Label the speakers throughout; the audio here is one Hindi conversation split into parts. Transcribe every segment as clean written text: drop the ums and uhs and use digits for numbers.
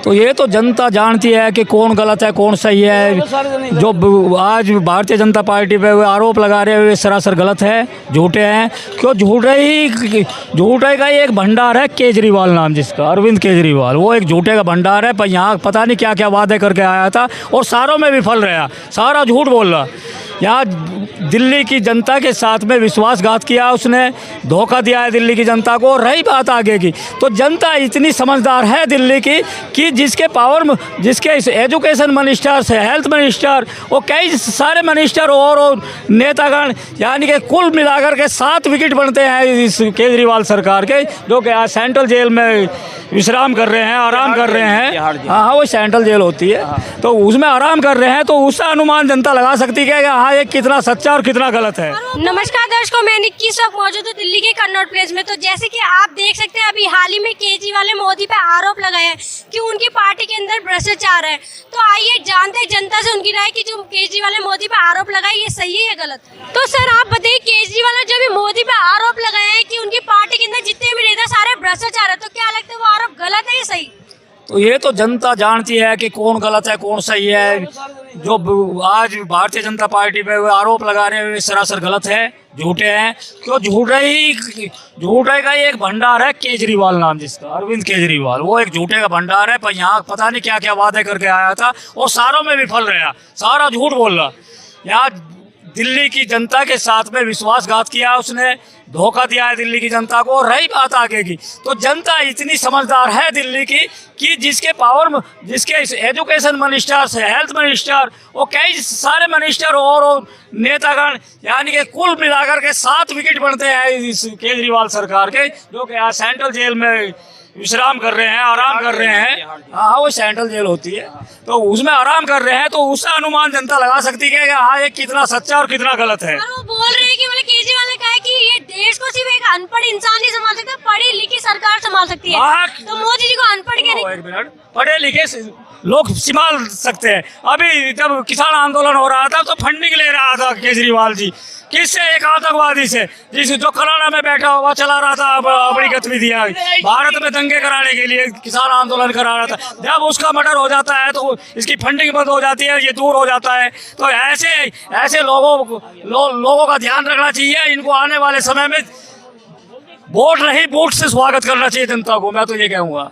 Speaker 1: तो ये तो जनता जानती है कि कौन गलत है कौन सही है। जो आज भारतीय जनता पार्टी पे वे आरोप लगा रहे हैं वे सरासर गलत है, झूठे हैं। क्यों झूठे का एक भंडार है केजरीवाल नाम जिसका, अरविंद केजरीवाल, वो एक झूठे का भंडार है। पर यहाँ पता नहीं क्या क्या वादे करके आया था और सारों में विफल रहा, सारा झूठ बोल रहा। यहाँ दिल्ली की जनता के साथ में विश्वासघात किया उसने, धोखा दिया है दिल्ली की जनता को। रही बात आगे की, तो जनता इतनी समझदार है दिल्ली की कि जिसके एजुकेशन मिनिस्टर से हेल्थ मिनिस्टर और कई सारे मिनिस्टर और नेतागण, यानी कि कुल मिलाकर के 7 विकेट बनते हैं इस केजरीवाल सरकार के, जो कि आज सेंट्रल जेल में विश्राम कर रहे हैं, आराम कर रहे हैं। हाँ, वो सेंट्रल जेल होती है, तो उसमें आराम कर रहे हैं। तो उसका अनुमान जनता लगा सकती है कि हाँ ये कितना सच्चा और कितना गलत है।
Speaker 2: नमस्कार दर्शकों, मैं निक्की इस वक्त मौजूद हूँ दिल्ली के कन्नौज प्लेस में। तो जैसे कि आप देख सकते हैं, अभी हाल ही में केजरीवाल ने मोदी पे आरोप लगाया है कि उनकी पार्टी के अंदर भ्रष्टाचार है। तो आइए जानते हैं जनता से उनकी राय कि जो केजरीवाल ने मोदी पे आरोप लगाया ये सही है या गलत। तो सर आप बताइए, केजरीवाल ने जो भी मोदी पे आरोप लगाया है कि उनकी पार्टी के अंदर जितने भी नेता सारे भ्रष्टाचार है, तो क्या लगता है वो आरोप गलत है या सही?
Speaker 1: तो ये तो जनता जानती है कि कौन गलत है कौन सही है। जो आज भारतीय जनता पार्टी पे आरोप लगा रहे हैं वे सरासर गलत है, झूठे हैं। क्यों झूठे का एक भंडार है केजरीवाल नाम जिसका, अरविंद केजरीवाल, वो एक झूठे का भंडार है। पर यहाँ पता नहीं क्या क्या वादे करके आया था और सारों में विफल रहा, सारा झूठ बोल रहा। यहाँ दिल्ली की जनता के साथ में विश्वासघात किया उसने, धोखा दिया है दिल्ली की जनता को। रही बात आगे की, तो जनता इतनी समझदार है दिल्ली की कि जिसके एजुकेशन मिनिस्टर से हेल्थ मिनिस्टर और कई सारे मिनिस्टर और नेतागण, यानी कि कुल मिलाकर के 7 विकेट बनते हैं इस केजरीवाल सरकार के, जो कि आज सेंट्रल जेल में विश्राम कर रहे हैं, आराम कर रहे हैं। हाँ, वो सेंट्रल जेल होती है, तो उसमें आराम कर रहे हैं। तो उसका अनुमान जनता लगा सकती है कि हाँ ये कितना सच्चा और कितना गलत है।
Speaker 2: वो बोल रहे हैं कि मतलब केजरीवाल ने कहा है कि ये देश को सिर्फ एक अनपढ़ इंसान नहीं संभाल सकता, पढ़ी लिखी सरकार संभाल सकती है। तो मोदी जी को अनपढ़ कहने,
Speaker 1: एक मिनट, पढ़े लिखे लोग संभाल सकते हैं। अभी जब किसान आंदोलन हो रहा था तो फंडिंग ले रहा था केजरीवाल जी, किससे? एक आतंकवादी से, जो कनाडा में बैठा हुआ चला रहा था अपनी गतिविधियां भारत में दंगे कराने के लिए, किसान आंदोलन करा रहा था। जब उसका मर्डर हो जाता है तो इसकी फंडिंग बंद हो जाती है, ये दूर हो जाता है। तो ऐसे लोगों का ध्यान रखना चाहिए। इनको आने वाले समय में वोट नहीं, वोट से स्वागत करना चाहिए जनता को, मैं तो ये कहूँगा।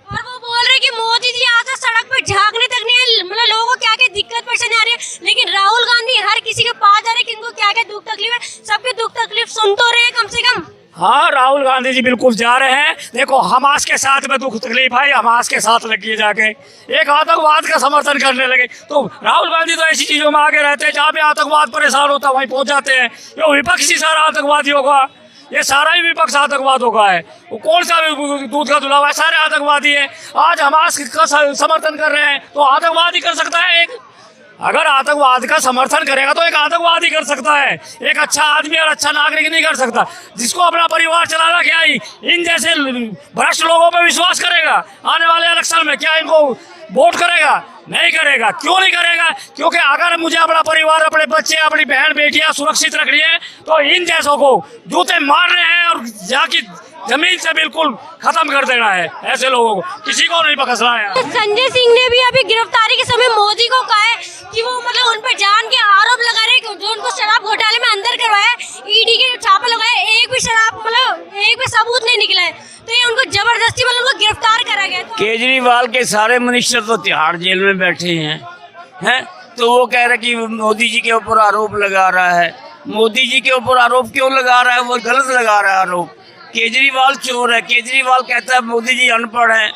Speaker 2: और वो बोल रहे कि मोदी जी आज सड़क पर झांकने तक नहीं है, मतलब लोगों को क्या क्या दिक्कत परेशानी आ रही है। लेकिन राहुल गांधी हर किसी के पास जा रहे कि इनको क्या क्या दुख तकलीफ है, सबके दुख तकलीफ सुन तो रहे कम से कम।
Speaker 1: हाँ, राहुल गांधी जी बिल्कुल जा रहे हैं। देखो, हमास के साथ में दुख तकलीफ है, हमास के साथ लगिए जाके एक आतंकवाद का समर्थन करने लगे। तो राहुल गांधी तो ऐसी चीजों में आगे रहते हैं, जहाँ पे आतंकवाद परेशान होता है वहीं पहुंच जाते हैं। ये विपक्ष ही सारा आतंकवादियों का, ये सारा ही विपक्ष आतंकवाद का है। वो कौन सा दूध का धुला हुआ है, सारे आतंकवादी है। आज हमास का समर्थन कर रहे हैं तो आतंकवाद ही कर सकता है। अगर आतंकवाद का समर्थन करेगा तो एक आतंकवाद ही कर सकता है, एक अच्छा आदमी और अच्छा नागरिक नहीं कर सकता। जिसको अपना परिवार चलाना, क्या ही इन जैसे भ्रष्ट लोगों पर विश्वास करेगा आने वाले इलेक्शन में? क्या इनको वोट करेगा? नहीं करेगा। क्यों नहीं करेगा? क्योंकि अगर मुझे अपना परिवार, अपने बच्चे, अपनी बहन बेटियां सुरक्षित रखनी है तो इन जैसों को जूते मारने हैं और जाके जमीन से बिल्कुल खत्म कर देना है। ऐसे लोगों को किसी को नहीं बख्शना है।
Speaker 2: संजय सिंह ने भी अभी गिरफ्तारी के समय मोदी को कहा है कि वो मतलब उन पर जान के आरोप लगा रहे हैं, जो उनको शराब घोटाले में अंदर करवाया, ईडी के छापे लगाए, एक भी शराब मतलब एक भी सबूत नहीं निकला है। तो ये उनको जबरदस्ती मतलब उनको गिरफ्तार करा गया।
Speaker 3: केजरीवाल के सारे मिनिस्टर तो तिहाड़ जेल में बैठे हैं, तो वो कह रहे कि मोदी जी के ऊपर आरोप लगा रहा है। मोदी जी के ऊपर आरोप क्यों लगा रहा है? वो गलत लगा रहा है आरोप। केजरीवाल चोर है। केजरीवाल कहता है मोदी जी अनपढ़ हैं।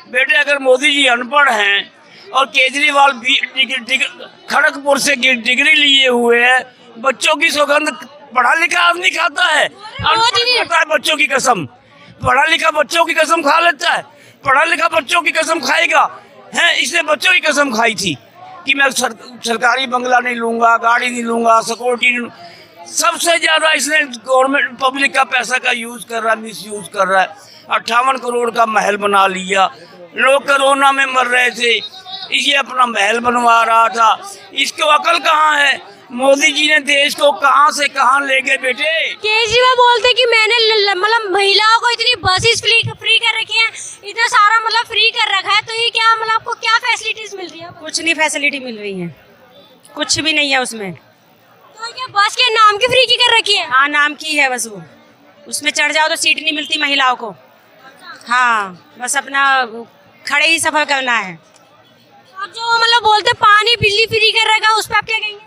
Speaker 3: बेटे, अगर मोदी जी अनपढ़ हैं और केजरीवाल खड़गपुर से डिग्री लिए हुए है, बच्चों की सौगंध पढ़ा लिखा आदमी खाता है, खाता है बच्चों की कसम। पढ़ा लिखा बच्चों की कसम खा लेता है, पढ़ा लिखा बच्चों की कसम खाएगा है। इसने बच्चों की कसम खाई थी कि मैं सरकारी बंगला नहीं लूंगा, गाड़ी नहीं लूंगा, सिक्योरिटी नहीं। सबसे ज्यादा इसने गवर्नमेंट पब्लिक का पैसा का यूज कर रहा है, मिस यूज कर रहा है। 58 करोड़ का महल बना लिया। लोग कोरोना में मर रहे थे, ये अपना महल बनवा रहा था। इसको अकल कहाँ है? मोदी जी ने देश को कहां से कहां ले गए बेटे।
Speaker 2: केजरीवाल बोलते कि मैंने मतलब महिलाओं को इतनी बसेस फ्री कर रखी हैं, इतना सारा मतलब फ्री कर रखा है, तो ये क्या
Speaker 4: कुछ नहीं फैसिलिटी मिल रही है, कुछ भी नहीं है उसमें।
Speaker 2: तो ये बस के नाम की फ्री की कर रखी है।
Speaker 4: हाँ, नाम की है बस वो, उसमें चढ़ जाओ तो सीट नहीं मिलती महिलाओं को। हाँ, बस अपना खड़े ही सफर करना है।
Speaker 2: अब जो मतलब बोलते पानी बिजली फ्री कर रखा है उस पर आप क्या कहेंगे?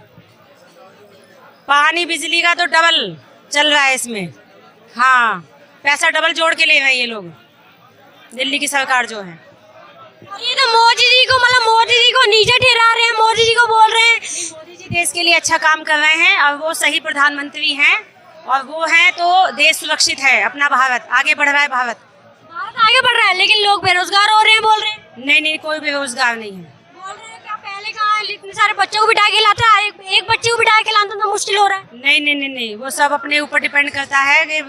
Speaker 4: पानी बिजली का तो डबल चल रहा है इसमें। हाँ, पैसा डबल जोड़ के ले रहे हैं ये लोग, दिल्ली की सरकार जो है।
Speaker 2: और ये तो मोदी जी को मतलब मोदी जी को नीचे ठहरा रहे हैं, मोदी जी को बोल रहे हैं।
Speaker 4: मोदी जी देश के लिए अच्छा काम कर रहे हैं और वो सही प्रधानमंत्री हैं, और वो हैं तो देश सुरक्षित है, अपना भारत आगे बढ़ रहा है। भारत
Speaker 2: आगे बढ़ रहा है, लेकिन लोग बेरोजगार हो रहे हैं बोल रहे हैं।
Speaker 4: नहीं, कोई बेरोजगार नहीं है।
Speaker 2: बोल रहे हैं क्या पहले कहाँ इतने सारे बच्चों को बिठा के लाता है, एक बच्चे को बिठा के लाना तो मुश्किल हो रहा है।
Speaker 4: नहीं, वो सब अपने ऊपर डिपेंड करता है कि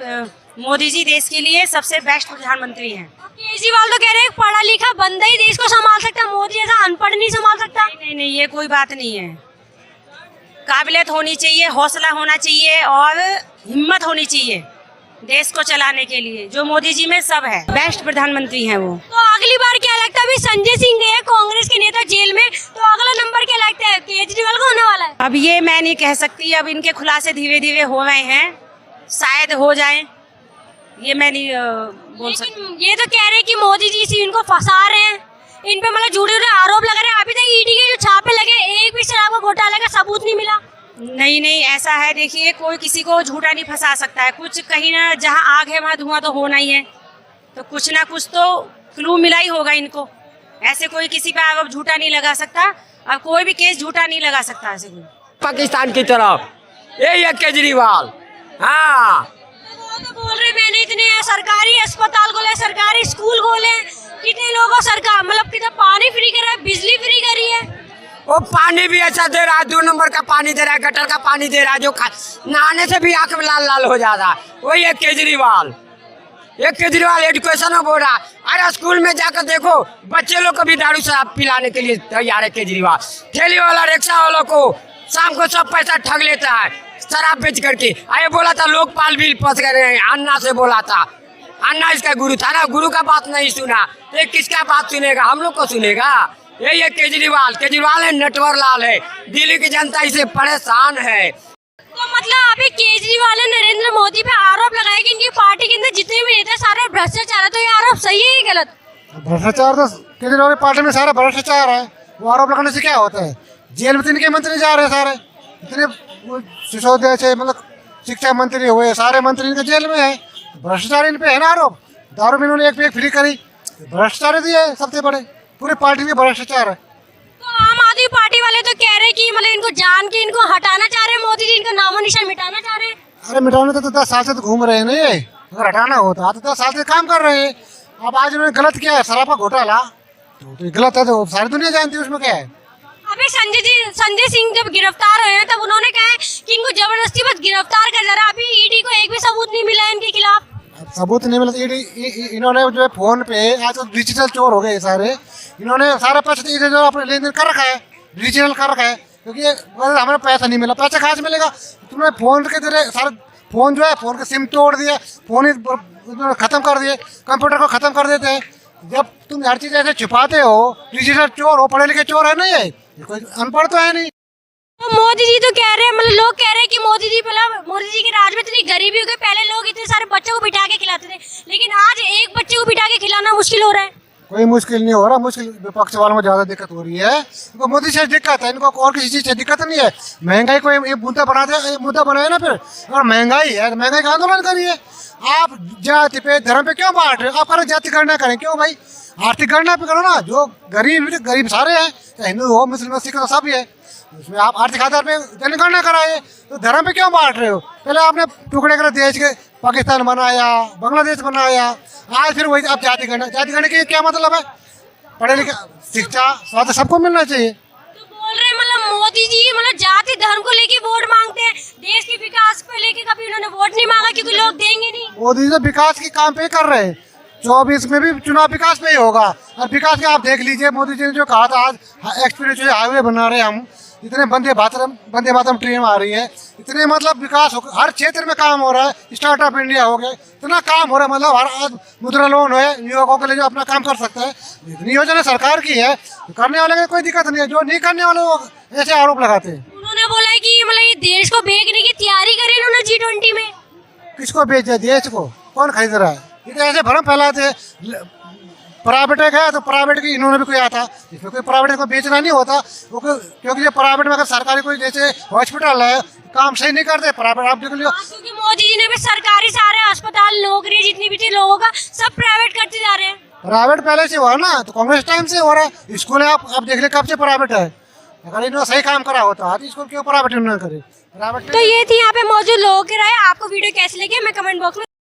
Speaker 4: मोदी जी देश के लिए सबसे बेस्ट प्रधानमंत्री हैं।
Speaker 2: केजरीवाल तो कह रहे हैं पढ़ा लिखा बंदा ही देश को संभाल सकता है, मोदी ऐसा अनपढ़ नहीं संभाल सकता।
Speaker 4: नहीं, ये कोई बात नहीं है। काबिलियत होनी चाहिए, हौसला होना चाहिए और हिम्मत होनी चाहिए देश को चलाने के लिए, जो मोदी जी में सब है। बेस्ट प्रधानमंत्री हैं वो।
Speaker 2: तो अगली बार क्या लगता है? अभी संजय सिंह गए कांग्रेस के नेता जेल में, तो अगला नंबर क्या लगता है केजरीवाल को होने वाला है?
Speaker 4: अब ये मैं नहीं कह सकती, अब इनके खुलासे धीरे धीरे हो रहे हैं, शायद हो जाए, ये मैं नहीं बोल सकती।
Speaker 2: लेकिन ये तो कह रहे हैं कि मोदी जी इसी इनको फंसा रहे हैं, इन पे मतलब झूठे आरोप लगा रहे हैं। अभी तक ईडी के जो छापे लगे, एक भी शराब का घोटाले का सबूत नहीं मिला।
Speaker 4: नहीं, ऐसा है, देखिए कोई किसी को झूठा नहीं फंसा सकता है। कुछ कहीं ना, जहाँ आग है वहाँ धुआं तो होना ही है, तो कुछ ना कुछ तो क्लू मिला ही होगा इनको। ऐसे कोई किसी पे आरोप झूठा नहीं लगा सकता, और कोई भी केस झूठा नहीं लगा सकता ऐसे कोई।
Speaker 3: पाकिस्तान की तरफ यही है केजरीवाल। हाँ,
Speaker 2: वो तो बोल रहे मैंने इतने सरकारी अस्पताल खोले, सरकारी स्कूल खोले, कितने लोगों को सरकार मतलब कितना पानी फ्री कर रहा है, बिजली फ्री करी है।
Speaker 3: वो पानी भी ऐसा दे रहा है, 2 नंबर का पानी दे रहा है, गटर का पानी दे रहा है, जो नहाने से भी आंख में लाल लाल हो जाता है। वही है केजरीवाल। ये केजरीवाल एजुकेशन में बोल रहा है। अरे स्कूल में जाकर देखो, बच्चे लोग को भी दारू शराब पिलाने के लिए तैयार है केजरीवाल। ठेली वाला, रिक्शा वालों को शाम को सब पैसा ठग लेता है शराब बेच करके। अरे बोला था लोकपाल भी फंस गए, अन्ना से बोला था, अन्ना इसका गुरु था ना, गुरु का बात नहीं सुना। ये किसका बात सुनेगा? हम लोग को सुनेगा। यही है केजरीवाल। केजरीवाल है नटवर लाल है, दिल्ली की जनता इसे परेशान है।
Speaker 2: तो मतलब अभी केजरीवाल ने नरेंद्र मोदी पे आरोप लगाया कि इनकी पार्टी के अंदर जितने भी नेता सारे भ्रष्टाचार है, तो ये आरोप सही है या गलत?
Speaker 5: भ्रष्टाचार तो केजरीवाल की पार्टी में सारा भ्रष्टाचार है। वो आरोप लगाने से क्या होता है? जेल में तो इनके मंत्री जा रहे हैं सारे, इतने सिसोदिया से मतलब शिक्षा मंत्री हुए, सारे मंत्री इनके जेल में है। भ्रष्टाचार इन पे है ना आरोप। दारू में इन्होंने एक पे एक फ्री करी, भ्रष्टाचार दिए सबसे बड़े, पूरे पार्टी में भ्रष्टाचार है।
Speaker 2: तो आम आदमी पार्टी वाले तो कह रहे हैं कि मतलब इनको जान के इनको हटाना चाह रहे हैं, मोदी जी इनका नामो निशान मिटाना चाह रहे हैं।
Speaker 5: अरे मिटाने तो 10 साल से तो घूम रहे हैं ना ये। अगर हटाना होता तो 10 साल से काम कर रहे हैं। अब आज उन्होंने गलत किया है, शराब का घोटाला, तो गलत है, तो सारी दुनिया जानती है उसमें क्या है।
Speaker 2: अभी संजय सिंह जब गिरफ्तार हुए हैं तब उन्होंने कहा है कि इनको जबरदस्ती बस गिरफ्तार कर जा रहा है। अभी ईडी को एक भी सबूत नहीं मिला है इनके खिलाफ।
Speaker 5: सबूत नहीं मिला। इन्होंने जो है फोन पे, आज तो डिजिटल चोर हो गए सारे, इन्होंने सारा पैसा जो अपने लेन देन कर रखा है, डिजिटल कर रखा है, क्योंकि हमें पैसा नहीं मिला। पैसा कहाँ से मिलेगा? तुमने फोन के जरिए सारे फोन जो है, फोन के सिम तोड़ दिए, फोन ही खत्म कर दिए, कंप्यूटर को खत्म कर देते हैं। जब तुम हर चीज़ ऐसे छुपाते हो, डिजिटल चोर हो, पढ़े लिखे चोर है ना ये कोई अनपढ़ तो है नहीं।
Speaker 2: तो मोदी जी तो कह रहे हैं, मतलब लोग कह रहे हैं कि मोदी जी के राज में इतनी गरीबी हो गई, पहले लोग इतने सारे बच्चों को बिठा के खिलाते थे, लेकिन आज एक बच्चे को बिठा के खिलाना मुश्किल हो रहा है।
Speaker 5: कोई मुश्किल नहीं हो रहा, मुश्किल विपक्ष वालों में ज़्यादा दिक्कत हो रही है। इनको मोदी से दिक्कत है, इनको और किसी चीज़ से दिक्कत नहीं है। महंगाई को ये मुद्दा बना दे, मुद्दा बनाए ना, फिर अगर महंगाई है तो महंगाई का आंदोलन करिए। आप जाति पे धर्म पे क्यों बांट रहे हो? आप करो जाति गणना करें, क्यों भाई? आर्थिक गणना पे करो ना। जो गरीब सारे हैं, हिंदू हो, मुस्लिम हो, सिख हो, सब है, उसमें आप आर्थिक आधार पे जनगणना कराए। तो धर्म पे क्यों बांट रहे हो? पहले आपने टुकड़े कर देश के, पाकिस्तान बनाया, बांग्लादेश बनाया, आज फिर वही आप जाति गणना के क्या मतलब है? पढ़े लिखे, शिक्षा, स्वास्थ्य सबको मिलना चाहिए।
Speaker 2: तो बोल रहे हैं मतलब मोदी जी मतलब जाति धर्म को लेके वोट मांगते हैं, देश के विकास को लेके कभी उन्होंने वोट नहीं मांगा क्योंकि लोग देंगे नहीं।
Speaker 5: मोदी जी विकास के काम पे कर रहे हैं। 24 में भी चुनाव विकास पे ही होगा। और विकास के आप देख लीजिए, मोदी जी ने जो कहा था, आज एक्सप्रेस हाईवे बना रहे हैं हम, इतने वंदे मातरम ट्रेन आ रही है, इतने मतलब विकास हो, हर क्षेत्र में काम हो रहा है। स्टार्टअप इंडिया हो गया, इतना काम हो रहा है, मतलब हर आज मुद्रा लोन है युवकों के लिए जो अपना काम कर सकता है। इतनी योजना सरकार की है, करने वाले को कोई दिक्कत नहीं है, जो नहीं करने वाले वो ऐसे आरोप लगाते हैं।
Speaker 2: उन्होंने बोला है कि मतलब ये देश को बेचने की तैयारी करी इन्होंने G20 में।
Speaker 5: किसको बेच दिया देश को, कौन खरीद रहा है? ये तो ऐसे भरम फैलाते। प्राइवेट है तो प्राइवेट की इन्होंने भी किया था, इसमें कोई प्राइवेट को बेचना नहीं होता, क्योंकि ये प्राइवेट में अगर सरकारी कोई जैसे हॉस्पिटल है काम सही नहीं करते प्राइवेट, आप देख लो।
Speaker 2: क्योंकि मोदी जी ने भी सरकारी सारे अस्पताल नौकरी जितनी भी थी लोगों का सब प्राइवेट करते जा रहे हैं।
Speaker 5: प्राइवेट पहले से हुआ ना, तो कांग्रेस टाइम से हो रहा है। स्कूल आप देख ले कब से प्राइवेट है, अगर इन्होंने सही काम करा होता तो स्कूल क्यों प्राइवेट इन्होंने करे? प्राइवेट
Speaker 2: तो ये थी यहाँ पे मौजूद लोगों की राय। आपको वीडियो कैसी लगी हमें कमेंट बॉक्स में